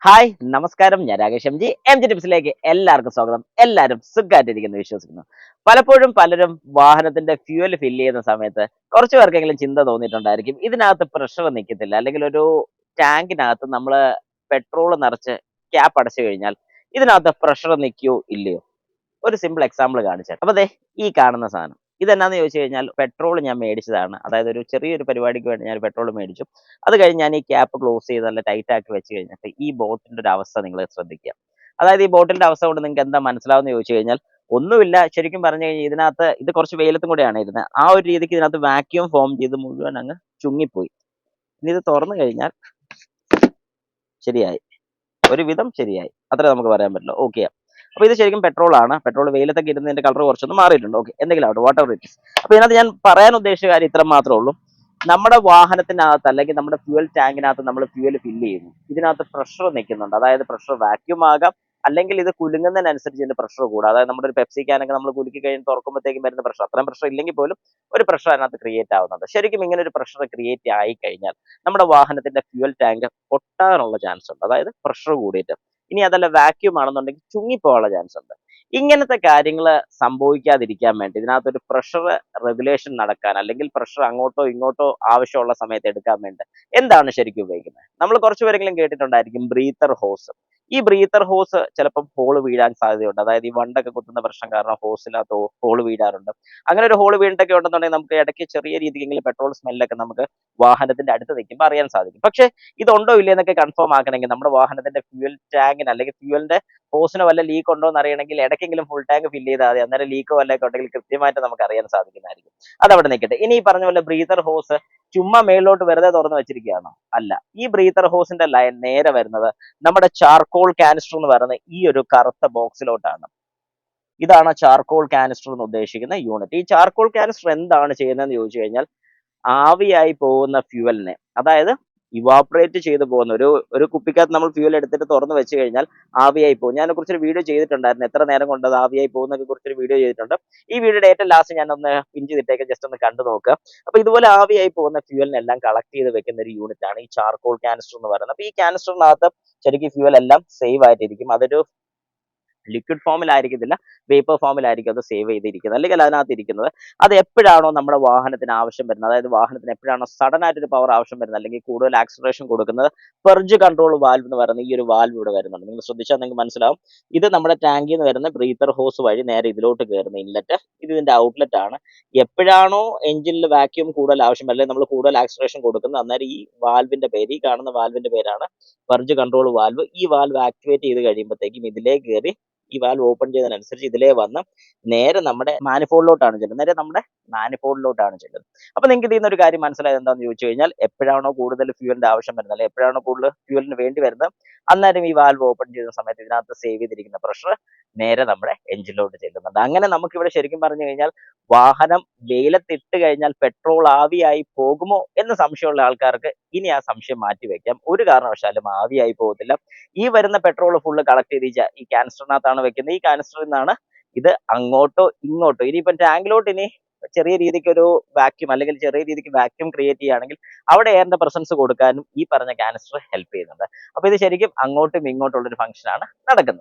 Hi നമസ്കാരം, ഞാൻ Rakesh M G ടിപ്സിലേക്ക് എല്ലാവർക്കും സ്വാഗതം. എല്ലാവരും സുഖമായിട്ടിരിക്കുന്നു വിശ്വസിക്കുന്നു. പലപ്പോഴും പലരും വാഹനത്തിന്റെ ഫ്യൂവൽ ഫില്ല് ചെയ്യുന്ന സമയത്ത് കുറച്ച് പേർക്കെങ്കിലും ചിന്ത തോന്നിയിട്ടുണ്ടായിരിക്കും, ഇതിനകത്ത് പ്രഷർ നിൽക്കത്തില്ല, അല്ലെങ്കിൽ ഒരു ടാങ്കിനകത്ത് നമ്മൾ പെട്രോൾ നിറച്ച് ക്യാപ്പ് അടച്ചു കഴിഞ്ഞാൽ ഇതിനകത്ത് പ്രഷർ നിൽക്കുകയോ ഇല്ലയോ. ഒരു സിമ്പിൾ എക്സാമ്പിൾ കാണിച്ചാൽ അപ്പൊ ദേ ഈ കാണുന്ന സാധനം ഇതെന്നാന്ന് ചോദിച്ചു കഴിഞ്ഞാൽ, പെട്രോൾ ഞാൻ മേടിച്ചതാണ്. അതായത് ഒരു ചെറിയൊരു പരിപാടിക്ക് വേണ്ടി ഞാൻ പെട്രോൾ മേടിച്ചു. അത് കഴിഞ്ഞ് ഞാൻ ഈ ക്യാപ്പ് ക്ലോസ് ചെയ്ത് നല്ല ടൈറ്റ് ആക്കി വെച്ച് കഴിഞ്ഞിട്ട് ഈ ബോട്ടിന്റെ ഒരു അവസ്ഥ നിങ്ങൾ ശ്രദ്ധിക്കുക. അതായത് ഈ ബോട്ടിന്റെ അവസ്ഥ കൊണ്ട് നിങ്ങൾക്ക് എന്താ മനസ്സിലാവുന്ന ചോദിച്ചു കഴിഞ്ഞാൽ, ഒന്നുമില്ല. ശരിക്കും പറഞ്ഞു കഴിഞ്ഞാൽ ഇതിനകത്ത് ഇത് കുറച്ച് വെയിലത്തും കൂടെയാണ് ഇരുന്നത്. ആ ഒരു രീതിക്ക് ഇതിനകത്ത് വാക്യൂം ഫോം ചെയ്ത് മുഴുവൻ അങ്ങ് ചുങ്ങിപ്പോയി. ഇനി ഇത് തുറന്നു കഴിഞ്ഞാൽ ശരിയായി, ഒരുവിധം ശരിയായി, അത്രേ നമുക്ക് പറയാൻ പറ്റില്ല. ഓക്കെ. അപ്പൊ ഇത് ശരിക്കും പെട്രോൾ ആണ്. പെട്രോൾ വെയിലത്തൊക്കെ ഇരുന്നതിന്റെ കളർ കുറച്ചൊന്ന് മാറിയിട്ടുണ്ട്. ഓക്കെ, എന്തെങ്കിലും ആവട്ടെ, വാട്ട് എവർ ഇറ്റ് ഇസ്. അപ്പൊ ഇതിനകത്ത് ഞാൻ പറയാൻ ഉദ്ദേശിച്ച കാര്യം ഇത്ര മാത്രമേ ഉള്ളൂ. നമ്മുടെ വാഹനത്തിനകത്ത് അല്ലെങ്കിൽ നമ്മുടെ ഫ്യൂവൽ ടാങ്കിനകത്ത് നമ്മൾ ഫ്യൂവൽ ഫില്ല് ചെയ്യുന്നു, ഇതിനകത്ത് പ്രഷർ നിൽക്കുന്നുണ്ട്. അതായത് പ്രഷർ വാക്യൂം ആകാം, അല്ലെങ്കിൽ ഇത് കുലുങ്ങുന്നതിനനുസരിച്ച് ഇതിന്റെ പ്രഷർ കൂടും. അതായത് നമ്മുടെ ഒരു പെപ്സി ക്യാനൊക്കെ നമ്മൾ കുലുക്കി കഴിഞ്ഞ് തുറക്കുമ്പോഴത്തേക്കും വരുന്ന പ്രഷർ, അത്രയും പ്രഷർ ഇല്ലെങ്കിൽ പോലും ഒരു പ്രഷർ അതിനകത്ത് ക്രിയേറ്റ് ആവുന്നുണ്ട്. ശരിക്കും ഇങ്ങനെ ഒരു പ്രഷർ ക്രിയേറ്റ് ആയി കഴിഞ്ഞാൽ നമ്മുടെ വാഹനത്തിന്റെ ഫ്യൂവൽ ടാങ്ക് പൊട്ടാനുള്ള ചാൻസ് ഉണ്ട്. അതായത് പ്രഷർ കൂടിയിട്ട്. ഇനി അതല്ല വാക്യൂം ആണെന്നുണ്ടെങ്കിൽ ചുങ്ങിപ്പോകാനുള്ള ചാൻസ് ഉണ്ട്. ഇങ്ങനത്തെ കാര്യങ്ങൾ സംഭവിക്കാതിരിക്കാൻ വേണ്ടി ഇതിനകത്തൊരു പ്രഷർ റെഗുലേഷൻ നടക്കാൻ, അല്ലെങ്കിൽ പ്രഷർ അങ്ങോട്ടോ ഇങ്ങോട്ടോ ആവശ്യമുള്ള സമയത്ത് എടുക്കാൻ വേണ്ടി എന്താണ് ശരിക്കും ഉപയോഗിക്കുന്നത്? നമ്മൾ കുറച്ച് പേരെങ്കിലും കേട്ടിട്ടുണ്ടായിരിക്കും ബ്രീത്തർ ഹോസ്. ഈ ബ്രീത്തർ ഹോസ് ചിലപ്പം ഹോൾ വീഴാൻ സാധ്യതയുണ്ട്. അതായത് ഈ വണ്ടൊക്കെ കുത്തുന്ന പ്രശ്നം കാരണം ഹോസിനകത്ത് ഹോൾ വീഴാറുണ്ട്. അങ്ങനെ ഒരു ഹോൾ വീണിട്ടൊക്കെ ഉണ്ടെന്നുണ്ടെങ്കിൽ നമുക്ക് ഇടയ്ക്ക് ചെറിയ രീതിക്കെങ്കിലും പെട്രോൾ സ്മെല്ലൊക്കെ നമുക്ക് വാഹനത്തിന്റെ അടുത്ത് നിൽക്കുമ്പോൾ അറിയാൻ സാധിക്കും. പക്ഷേ ഇതുണ്ടോ ഇല്ലേ എന്നൊക്കെ കൺഫേം ആക്കണമെങ്കിൽ നമ്മുടെ വാഹനത്തിന്റെ ഫ്യൂവൽ ടാങ്കിന് അല്ലെങ്കിൽ ഫ്യൂവലിന്റെ ഹോസിന് വല്ല ലീക്ക് ഉണ്ടോ എന്ന് അറിയണമെങ്കിൽ ഇടയ്ക്കെങ്കിലും ഫുൾ ടാങ്ക് ഫില്ല് ചെയ്താൽ മതി. അന്നേരം ലീക്കോ വല്ലതൊക്കെ ഉണ്ടെങ്കിൽ കൃത്യമായിട്ട് നമുക്ക് അറിയാൻ സാധിക്കുന്നതായിരിക്കും. അതവിടെ നിൽക്കട്ടെ. ഇനി ഈ പറഞ്ഞ പോലെ ബ്രീത്തർ ഹോസ് ചുമ്മാ മേളിലോട്ട് വെറുതെ തുറന്നു വെച്ചിരിക്കുകയാണോ? അല്ല. ഈ ബ്രീത്തർ ഹോസിന്റെ ലൈൻ നേരെ വരുന്നത് നമ്മുടെ ചാർക്കോൾ കാനിസ്റ്റർ എന്ന് പറയുന്ന ഈ ഒരു കറുത്ത ബോക്സിലോട്ടാണ്. ഇതാണ് ചാർക്കോൾ കാനിസ്റ്റർ എന്ന് ഉദ്ദേശിക്കുന്ന യൂണിറ്റ്. ഈ ചാർക്കോൾ കാനിസ്റ്റർ എന്താണ് ചെയ്യുന്നതെന്ന് ചോദിച്ചു കഴിഞ്ഞാൽ, ആവിയായി പോകുന്ന ഫ്യൂവലിനെ, അതായത് ഇവാപറേറ്റ് ചെയ്ത് പോകുന്ന ഒരു കുപ്പിക്കകത്ത് നമ്മൾ ഫ്യൂവൽ എടുത്തിട്ട് തുറന്ന് വെച്ച് കഴിഞ്ഞാൽ ആവിയായി പോകും. ഞാൻ കുറിച്ചൊരു വീഡിയോ ചെയ്തിട്ടുണ്ടായിരുന്നു, എത്ര നേരം കൊണ്ട് അത് ആവിയായി പോകുന്നതിനെ കുറിച്ചൊരു വീഡിയോ ചെയ്തിട്ടുണ്ട്. ഈ വീഡിയോയുടെ ഏറ്റവും ലാസ്റ്റ് ഞാൻ ഒന്ന് പിൻ ചെയ്തിട്ടേക്ക്, ജസ്റ്റ് ഒന്ന് കണ്ടു നോക്കുക. അപ്പൊ ഇതുപോലെ ആവിയായി പോകുന്ന ഫ്യൂവലിനെല്ലാം കളക്ട് ചെയ്ത് വെക്കുന്ന ഒരു യൂണിറ്റ് ആണ് ഈ ചാർക്കോൾ കാനിസ്റ്റർ എന്ന് പറയുന്നത്. അപ്പൊ ഈ കാനിസ്റ്ററിനകത്ത് ശരിക്കും ഫ്യൂവൽ എല്ലാം സേവ് ആയിട്ടിരിക്കും. അതൊരു ലിക്വിഡ് ഫോമിലായിരിക്കത്തില്ല, വേപ്പർ ഫോമിലായിരിക്കും അത് സേവ് ചെയ്തിരിക്കുന്നത്, അല്ലെങ്കിൽ അതിനകത്ത് ഇരിക്കുന്നത്. അത് എപ്പോഴാണോ നമ്മുടെ വാഹനത്തിന് ആവശ്യം വരുന്നത്, അതായത് വാഹനത്തിന് എപ്പോഴാണോ സഡൻ ആയിട്ടൊരു പവർ ആവശ്യം വരുന്നത്, അല്ലെങ്കിൽ കൂടുതൽ ആക്സലറേഷൻ കൊടുക്കുന്നത്, പെർജ് കൺട്രോൾ വാൽവ് എന്ന് പറയുന്ന ഈ ഒരു വാൽവ് ഇവിടെ വരുന്നുണ്ട്. നിങ്ങൾ ശ്രദ്ധിച്ചാൽ നിങ്ങൾക്ക് മനസ്സിലാവും. ഇത് നമ്മുടെ ടാങ്കിൽ നിന്ന് വരുന്ന ബ്രീത്തർ ഹോസ് വഴി നേരെ ഇതിലോട്ട് കയറുന്ന ഇൻലെറ്റ്, ഇത് ഇതിന്റെ ഔട്ട്ലെറ്റ് ആണ്. എപ്പോഴാണോ എഞ്ചിനിൽ വാക്യൂം കൂടുതൽ ആവശ്യം, അല്ലെങ്കിൽ നമ്മൾ കൂടുതൽ ആക്സലറേഷൻ കൊടുക്കുന്നത്, അന്നേരം ഈ വാൽവിന്റെ പേര്, ഈ കാണുന്ന വാൽവിന്റെ പേരാണ് പെർജ് കൺട്രോൾ വാൽവ്. ഈ വാൽവ് ആക്ടിവേറ്റ് ചെയ്ത് കഴിയുമ്പോഴത്തേക്കും ഇതിലേ കയറി, ഈ വാൽവ് ഓപ്പൺ ചെയ്യുന്നതിനനുസരിച്ച് ഇതിലേ വന്ന് നേരെ നമ്മുടെ മാനിഫോൾഡിലോട്ടാണ് ചെല്ലുന്നത്. അപ്പൊ നിങ്ങൾക്ക് ഇതിൽ നിന്ന് ഒരു കാര്യം മനസ്സിലായത് എന്താണെന്ന് ചോദിച്ചു കഴിഞ്ഞാൽ, എപ്പോഴാണോ കൂടുതൽ ഫ്യൂവലിന്റെ ആവശ്യം വരുന്നത്, അല്ലെങ്കിൽ എപ്പോഴാണോ കൂടുതൽ ഫ്യൂവലിന് വേണ്ടി വരുന്നത്, അന്നേരം ഈ വാൽവ് ഓപ്പൺ ചെയ്യുന്ന സമയത്ത് ഇതിനകത്ത് സേവ് ചെയ്തിരിക്കുന്ന പ്രഷർ നേരെ നമ്മുടെ എഞ്ചിനിലോട്ട് ചെല്ലുന്നുണ്ട്. അങ്ങനെ നമുക്കിവിടെ ശരിക്കും പറഞ്ഞു കഴിഞ്ഞാൽ, വാഹനം വെയിലത്തിട്ട് കഴിഞ്ഞാൽ പെട്രോൾ ആവിയായി പോകുമോ എന്ന് സംശയമുള്ള ആൾക്കാർക്ക് ഇനി ആ സംശയം മാറ്റി വെക്കാം. ഒരു കാരണവശാലും ആവിയായി പോകത്തില്ല. ഈ വരുന്ന പെട്രോൾ ഫുള്ള് കളക്ട് ചെയ്ത് ഈ കാനിസ്റ്ററിനകത്താണ് വെക്കുന്നത്. ഈ കാനിസ്റ്ററിൽ നിന്നാണ് ഇത് അങ്ങോട്ടോ ഇങ്ങോട്ടോ, ഇനിയിപ്പം ടാങ്കിലോട്ട് ഇനി ചെറിയ രീതിക്ക് ഒരു വാക്യൂം, അല്ലെങ്കിൽ ചെറിയ രീതിക്ക് വാക്യൂം ക്രിയേറ്റ് ചെയ്യുകയാണെങ്കിൽ അവിടെ എയറിന്റെ പ്രസൻസ് കൊടുക്കാനും ഈ പറഞ്ഞ കാനിസ്റ്റർ ഹെൽപ്പ് ചെയ്യുന്നുണ്ട്. അപ്പൊ ഇത് ശരിക്കും അങ്ങോട്ടും ഇങ്ങോട്ടുള്ള ഒരു ഫംഗ്ഷൻ ആണ് നടക്കുന്നത്.